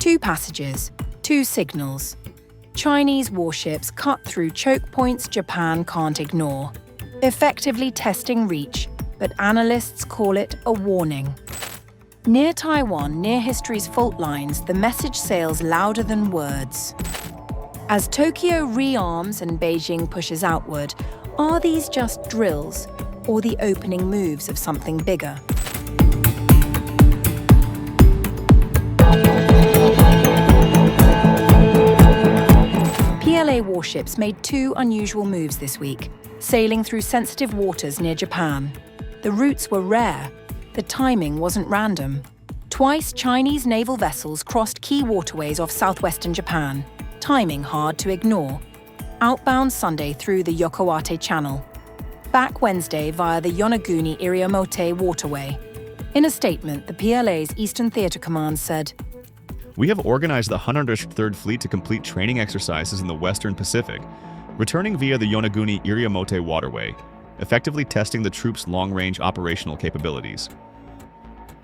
Two passages, two signals. Chinese warships cut through choke points Japan can't ignore, effectively testing reach, but analysts call it a warning. Near Taiwan, near history's fault lines, the message sails louder than words. As Tokyo rearms and Beijing pushes outward, are these just drills or the opening moves of something bigger? PLA Warships made two unusual moves this week, sailing through sensitive waters near Japan. The routes were rare. The timing wasn't random. Twice, Chinese naval vessels crossed key waterways off southwestern Japan, timing hard to ignore. Outbound Sunday through the Yokoate Channel. Back Wednesday via the Yonaguni-Iriomote Waterway. In a statement, the PLA's Eastern Theater Command said, "We have organized the 103rd Fleet to complete training exercises in the Western Pacific, returning via the Yonaguni-Iriomote Waterway, effectively testing the troops' long-range operational capabilities."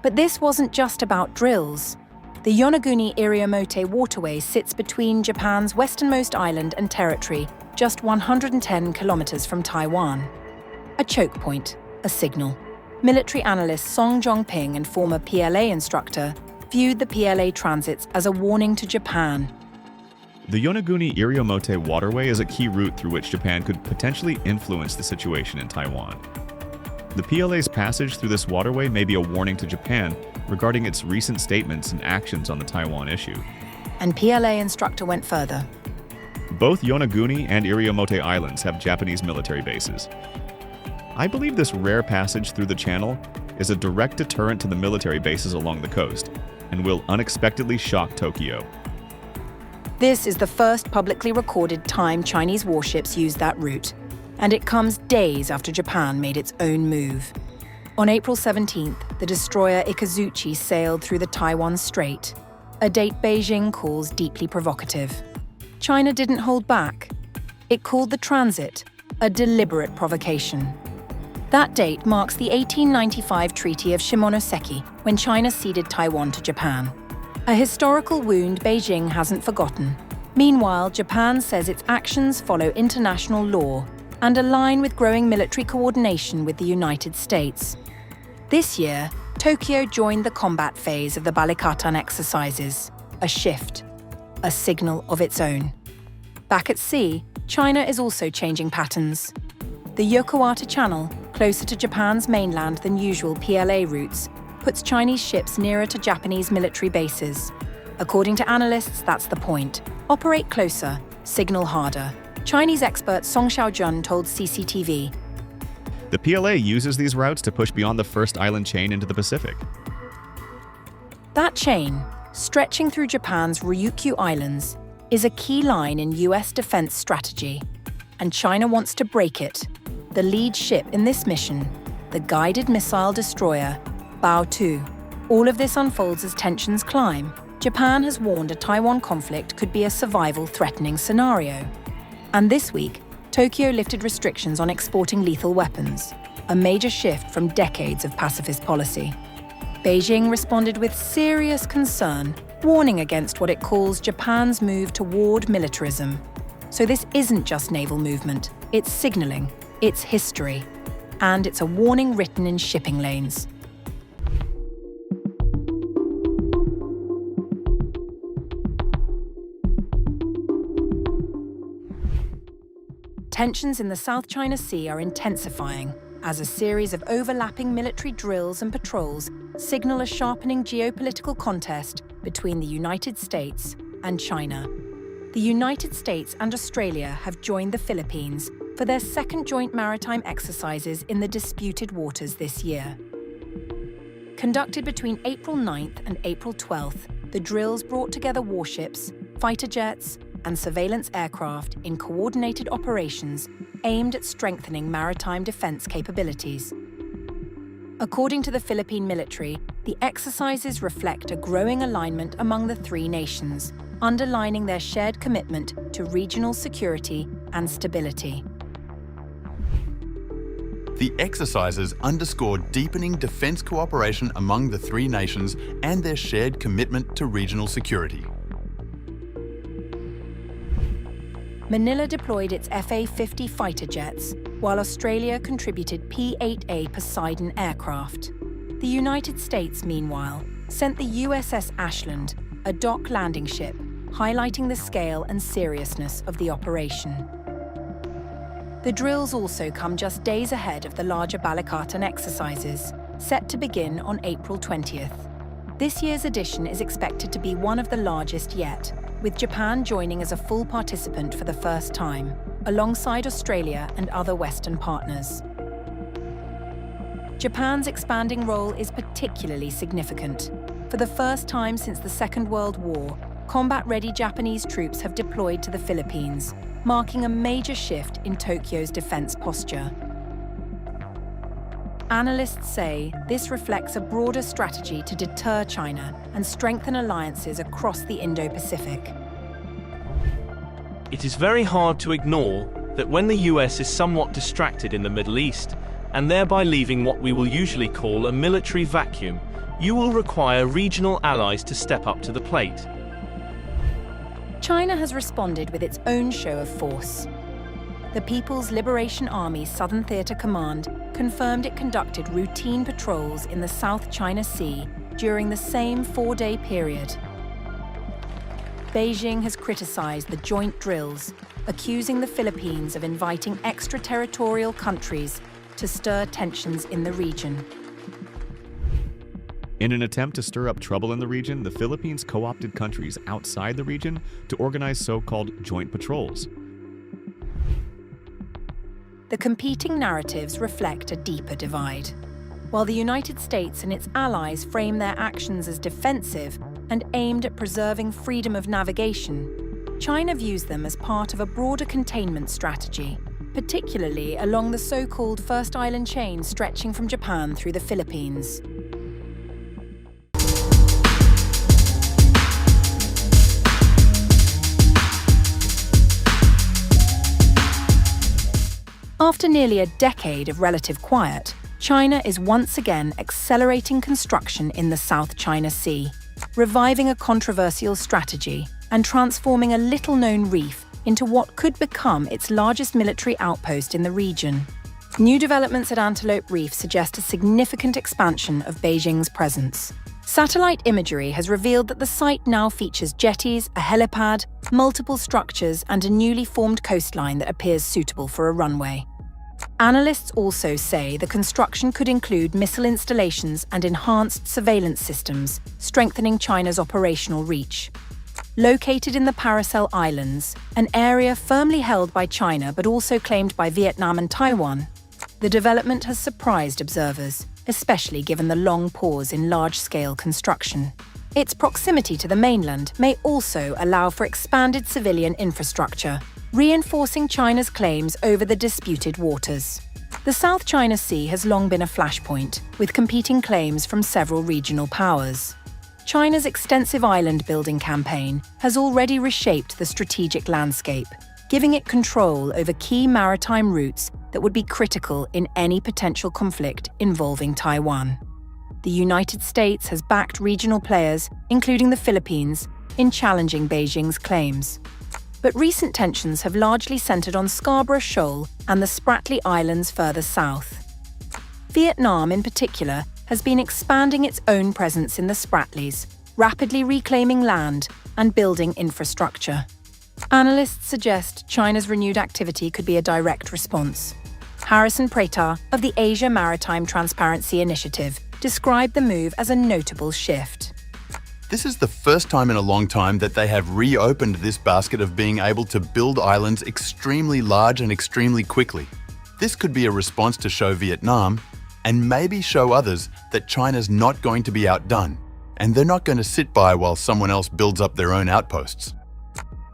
But this wasn't just about drills. The Yonaguni-Iriomote Waterway sits between Japan's westernmost island and territory, just 110 kilometers from Taiwan. A choke point, a signal. Military analyst Song Zhongping and former PLA instructor viewed the PLA transits as a warning to Japan. The Yonaguni-Iriomote Waterway is a key route through which Japan could potentially influence the situation in Taiwan. The PLA's passage through this waterway may be a warning to Japan regarding its recent statements and actions on the Taiwan issue. And PLA instructor went further. Both Yonaguni and Iriomote Islands have Japanese military bases. I believe this rare passage through the channel is a direct deterrent to the military bases along the coast and will unexpectedly shock Tokyo. This is the first publicly recorded time Chinese warships used that route, and it comes days after Japan made its own move. On April 17th, the destroyer Ikazuchi sailed through the Taiwan Strait, a date Beijing calls deeply provocative. China didn't hold back. It called the transit a deliberate provocation. That date marks the 1895 Treaty of Shimonoseki, when China ceded Taiwan to Japan. A historical wound Beijing hasn't forgotten. Meanwhile, Japan says its actions follow international law and align with growing military coordination with the United States. This year, Tokyo joined the combat phase of the Balikatan exercises, a shift, a signal of its own. Back at sea, China is also changing patterns. The Yokoate Channel, closer to Japan's mainland than usual PLA routes, puts Chinese ships nearer to Japanese military bases. According to analysts, that's the point. Operate closer, signal harder. Chinese expert Song Zhongping told CCTV. The PLA uses these routes to push beyond the first island chain into the Pacific. That chain, stretching through Japan's Ryukyu Islands, is a key line in US defense strategy, and China wants to break it. The lead ship in this mission, the guided missile destroyer Bao-2. All of this unfolds as tensions climb. Japan has warned a Taiwan conflict could be a survival-threatening scenario. And this week, Tokyo lifted restrictions on exporting lethal weapons, a major shift from decades of pacifist policy. Beijing responded with serious concern, warning against what it calls Japan's move toward militarism. So this isn't just naval movement, it's signaling, it's history, and it's a warning written in shipping lanes. Tensions in the South China Sea are intensifying as a series of overlapping military drills and patrols signal a sharpening geopolitical contest between the United States and China. The United States and Australia have joined the Philippines for their second joint maritime exercises in the disputed waters this year. Conducted between April 9th and April 12th, the drills brought together warships, fighter jets, and surveillance aircraft in coordinated operations aimed at strengthening maritime defense capabilities. According to the Philippine military, the exercises reflect a growing alignment among the three nations, underlining their shared commitment to regional security and stability. The exercises underscore deepening defence cooperation among the three nations and their shared commitment to regional security. Manila deployed its FA-50 fighter jets, while Australia contributed P-8A Poseidon aircraft. The United States, meanwhile, sent the USS Ashland, a dock landing ship, highlighting the scale and seriousness of the operation. The drills also come just days ahead of the larger Balikatan exercises, set to begin on April 20th. This year's edition is expected to be one of the largest yet, with Japan joining as a full participant for the first time, alongside Australia and other Western partners. Japan's expanding role is particularly significant. For the first time since the Second World War, combat-ready Japanese troops have deployed to the Philippines, marking a major shift in Tokyo's defense posture. Analysts say this reflects a broader strategy to deter China and strengthen alliances across the Indo-Pacific. It is very hard to ignore that when the US is somewhat distracted in the Middle East, and thereby leaving what we will usually call a military vacuum, you will require regional allies to step up to the plate. China has responded with its own show of force. The People's Liberation Army Southern Theater Command confirmed it conducted routine patrols in the South China Sea during the same 4-day period. Beijing has criticized the joint drills, accusing the Philippines of inviting extraterritorial countries to stir tensions in the region. In an attempt to stir up trouble in the region, the Philippines co-opted countries outside the region to organize so-called joint patrols. The competing narratives reflect a deeper divide. While the United States and its allies frame their actions as defensive and aimed at preserving freedom of navigation, China views them as part of a broader containment strategy, particularly along the so-called First Island chain stretching from Japan through the Philippines. After nearly a decade of relative quiet, China is once again accelerating construction in the South China Sea, reviving a controversial strategy and transforming a little-known reef into what could become its largest military outpost in the region. New developments at Antelope Reef suggest a significant expansion of Beijing's presence. Satellite imagery has revealed that the site now features jetties, a helipad, multiple structures, and a newly formed coastline that appears suitable for a runway. Analysts also say the construction could include missile installations and enhanced surveillance systems, strengthening China's operational reach. Located in the Paracel Islands, an area firmly held by China but also claimed by Vietnam and Taiwan, the development has surprised observers, especially given the long pause in large-scale construction. Its proximity to the mainland may also allow for expanded civilian infrastructure, reinforcing China's claims over the disputed waters. The South China Sea has long been a flashpoint, with competing claims from several regional powers. China's extensive island-building campaign has already reshaped the strategic landscape, giving it control over key maritime routes that would be critical in any potential conflict involving Taiwan. The United States has backed regional players, including the Philippines, in challenging Beijing's claims. But recent tensions have largely centered on Scarborough Shoal and the Spratly Islands further south. Vietnam, in particular, has been expanding its own presence in the Spratlys, rapidly reclaiming land and building infrastructure. Analysts suggest China's renewed activity could be a direct response. Harrison Prater of the Asia Maritime Transparency Initiative described the move as a notable shift. This is the first time in a long time that they have reopened this basket of being able to build islands extremely large and extremely quickly. This could be a response to show Vietnam, and maybe show others that China's not going to be outdone, and they're not going to sit by while someone else builds up their own outposts.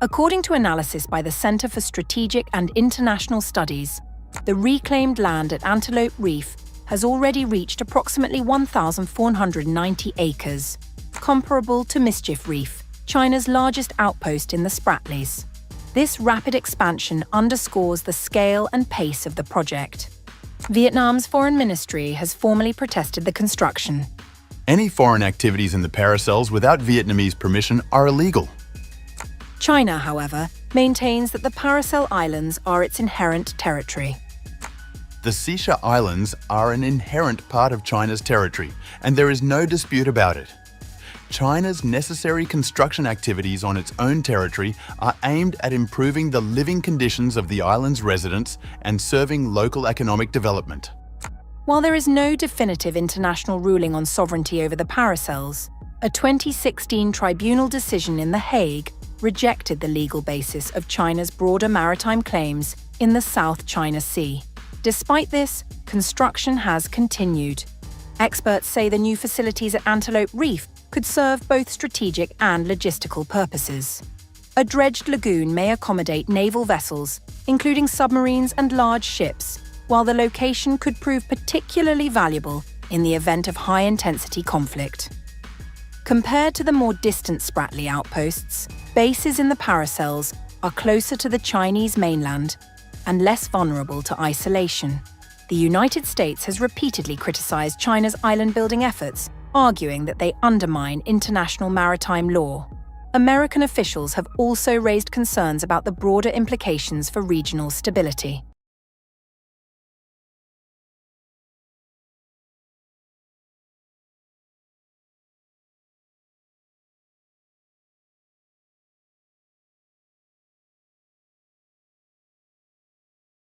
According to analysis by the Center for Strategic and International Studies, the reclaimed land at Antelope Reef has already reached approximately 1,490 acres, comparable to Mischief Reef, China's largest outpost in the Spratlys. This rapid expansion underscores the scale and pace of the project. Vietnam's foreign ministry has formally protested the construction. Any foreign activities in the paracels without Vietnamese permission are illegal. China, however, maintains that the Paracel Islands are its inherent territory. The Sisha Islands are an inherent part of China's territory, and there is no dispute about it. China's necessary construction activities on its own territory are aimed at improving the living conditions of the island's residents and serving local economic development. While there is no definitive international ruling on sovereignty over the Paracels, a 2016 tribunal decision in The Hague rejected the legal basis of China's broader maritime claims in the South China Sea. Despite this, construction has continued. Experts say the new facilities at Antelope Reef could serve both strategic and logistical purposes. A dredged lagoon may accommodate naval vessels, including submarines and large ships, while the location could prove particularly valuable in the event of high-intensity conflict. Compared to the more distant Spratly outposts, bases in the Paracels are closer to the Chinese mainland and less vulnerable to isolation. The United States has repeatedly criticized China's island-building efforts, arguing that they undermine international maritime law. American officials have also raised concerns about the broader implications for regional stability.